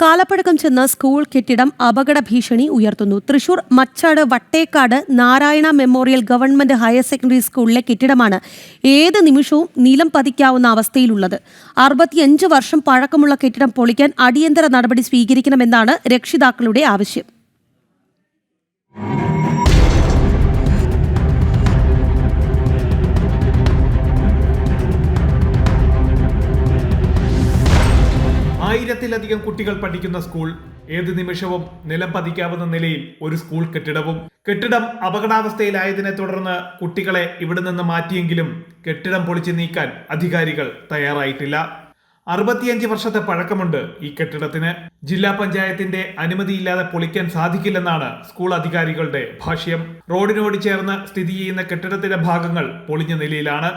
കാലപ്പഴക്കം ചെന്ന സ്കൂൾ കെട്ടിടം അപകട ഭീഷണി ഉയർത്തുന്നു. Thrissur Machad Vattekkad Narayana memorial government higher secondary സ്കൂളിലെ കെട്ടിടമാണ് ഏത് നിമിഷവും നിലം പതിക്കാവുന്ന അവസ്ഥയിലുള്ളത്. 65 വർഷം പഴക്കമുള്ള കെട്ടിടം പൊളിക്കാൻ അടിയന്തര നടപടി സ്വീകരിക്കണമെന്നാണ് രക്ഷിതാക്കളുടെ ആവശ്യം. ആയിരത്തിലധികം കുട്ടികൾ പഠിക്കുന്ന സ്കൂൾ, ഏത് നിമിഷവും നിലം പതിക്കാവുന്ന നിലയിൽ ഒരു സ്കൂൾ കെട്ടിടം അപകടാവസ്ഥയിലായതിനെ തുടർന്ന് കുട്ടികളെ ഇവിടെ നിന്ന് മാറ്റിയെങ്കിലും കെട്ടിടം പൊളിച്ചു നീക്കാൻ അധികാരികൾ തയ്യാറായിട്ടില്ല. 65 വർഷത്തെ പഴക്കമുണ്ട് ഈ കെട്ടിടത്തിന്. ജില്ലാ പഞ്ചായത്തിന്റെ അനുമതിയില്ലാതെ പൊളിക്കാൻ സാധിക്കില്ലെന്നാണ് സ്കൂൾ അധികാരികളുടെ ഭാഷ്യം. റോഡിനോട് ചേർന്ന് സ്ഥിതി ചെയ്യുന്ന കെട്ടിടത്തിന്റെ ഭാഗങ്ങൾ പൊളിഞ്ഞ നിലയിലാണ്.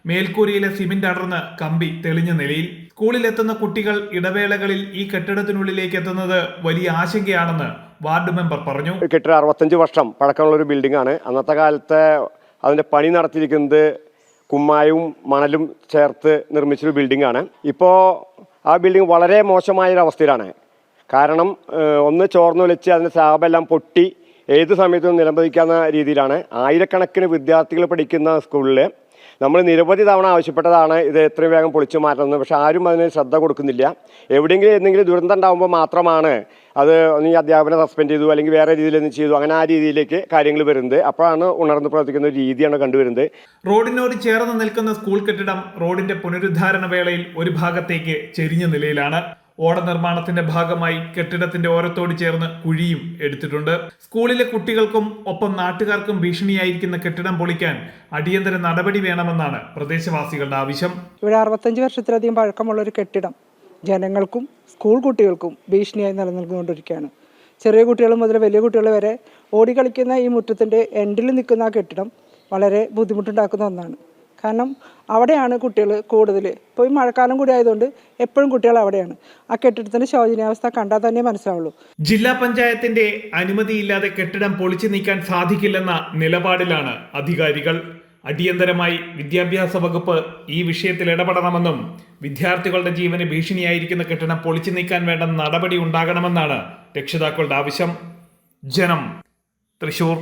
മേൽക്കൂരയിലെ സിമന്റ് അടർന്ന് കമ്പി തെളിഞ്ഞ നിലയിൽ. സ്കൂളിലെത്തുന്ന കുട്ടികൾ ഇടവേളകളിൽ ഈ കെട്ടിടത്തിനുള്ളിലേക്ക് എത്തുന്നത് വലിയ ആശങ്കയാണെന്ന് വാർഡ് മെമ്പർ പറഞ്ഞു. കെട്ടിടം 65 വർഷം പഴക്കമുള്ള ഒരു ബിൽഡിംഗ് ആണ്. അന്നത്തെ കാലത്ത് അതിന്റെ പണി നടത്തിയിരിക്കുന്നത് കുമ്മായവും മണലും ചേർത്ത് നിർമ്മിച്ചൊരു ബിൽഡിംഗ് ആണ്. ഇപ്പോൾ ആ ബിൽഡിംഗ് വളരെ മോശമായൊരവസ്ഥയിലാണ്. കാരണം ഒന്ന് ചോർന്നൊലിച്ച് അതിന്റെ സ്ലാബെല്ലാം പൊട്ടി ഏത് സമയത്തും നിലംപതിക്കാവുന്ന രീതിയിലാണ്. ആയിരക്കണക്കിന് വിദ്യാർത്ഥികൾ പഠിക്കുന്ന സ്കൂളിൽ നമ്മൾ നിരവധി തവണ ആവശ്യപ്പെട്ടതാണ് ഇത് എത്രയും വേഗം പൊളിച്ചു മാറ്റണമെന്ന്. പക്ഷെ ആരും അതിന് ശ്രദ്ധ കൊടുക്കുന്നില്ല. എവിടെയെങ്കിലും എന്തെങ്കിലും ദുരന്തം ഉണ്ടാകുമ്പോൾ മാത്രമാണ് അത് ഈ അധ്യാപനം സസ്പെൻഡ് ചെയ്തു അല്ലെങ്കിൽ വേറെ രീതിയിൽ എന്ത് ചെയ്തു, അങ്ങനെ ആ രീതിയിലേക്ക് കാര്യങ്ങൾ വരുന്നത്. അപ്പോഴാണ് ഉണർന്ന് പ്രവർത്തിക്കുന്ന ഒരു രീതിയാണ് കണ്ടുവരുന്നത്. റോഡിനോട് ചേർന്ന് നിൽക്കുന്ന സ്കൂൾ കെട്ടിടം റോഡിന്റെ പുനരുദ്ധാരണ വേളയിൽ ഒരു ഭാഗത്തേക്ക് ചെരിഞ്ഞ നിലയിലാണ്. ഓട നിർമ്മാണത്തിന്റെ ഭാഗമായി കെട്ടിടത്തിന്റെ ഓരത്തോട് ചേർന്ന് കുഴിയും എടുത്തിട്ടുണ്ട്. സ്കൂളിലെ കുട്ടികൾക്കും ഒപ്പം നാട്ടുകാർക്കും ഭീഷണിയായിരിക്കുന്ന കെട്ടിടം പൊളിക്കാൻ അടിയന്തര നടപടി വേണമെന്നാണ് പ്രദേശവാസികളുടെ ആവശ്യം. ഇവിടെ 65 വർഷത്തിലധികം പഴക്കമുള്ള ഒരു കെട്ടിടം ജനങ്ങൾക്കും സ്കൂൾ കുട്ടികൾക്കും ഭീഷണിയായി നിലനിൽക്കൊണ്ടിരിക്കുകയാണ്. ചെറിയ കുട്ടികൾ മുതൽ വലിയ കുട്ടികൾ വരെ ഓടിക്കളിക്കുന്ന ഈ മുറ്റത്തിന്റെ എൻഡിൽ നിൽക്കുന്ന ആ കെട്ടിടം വളരെ ബുദ്ധിമുട്ടുണ്ടാക്കുന്ന ഒന്നാണ്. കാരണം അവിടെയാണ് കുട്ടികൾ കൂടുതൽ. ഇപ്പോൾ ഈ മഴക്കാലം കൂടി ആയതുകൊണ്ട് എപ്പോഴും കുട്ടികൾ അവിടെയാണ്. ആ കെട്ടിടത്തിന്റെ ശോചനീയാവസ്ഥ കണ്ടാൽ തന്നെ മനസ്സിലാവുള്ളൂ. ജില്ലാ പഞ്ചായത്തിന്റെ അനുമതിയില്ലാതെ കെട്ടിടം പൊളിച്ചു നീക്കാൻ സാധിക്കില്ലെന്ന നിലപാടിലാണ് അധികാരികൾ. അടിയന്തരമായി വിദ്യാഭ്യാസ വകുപ്പ് ഈ വിഷയത്തിൽ ഇടപെടണമെന്നും വിദ്യാർത്ഥികളുടെ ജീവന് ഭീഷണിയായിരിക്കുന്ന കെട്ടിടം പൊളിച്ചു നീക്കാൻ വേണ്ട നടപടി ഉണ്ടാകണമെന്നാണ് രക്ഷിതാക്കളുടെ ആവശ്യം. ജനം, തൃശൂർ.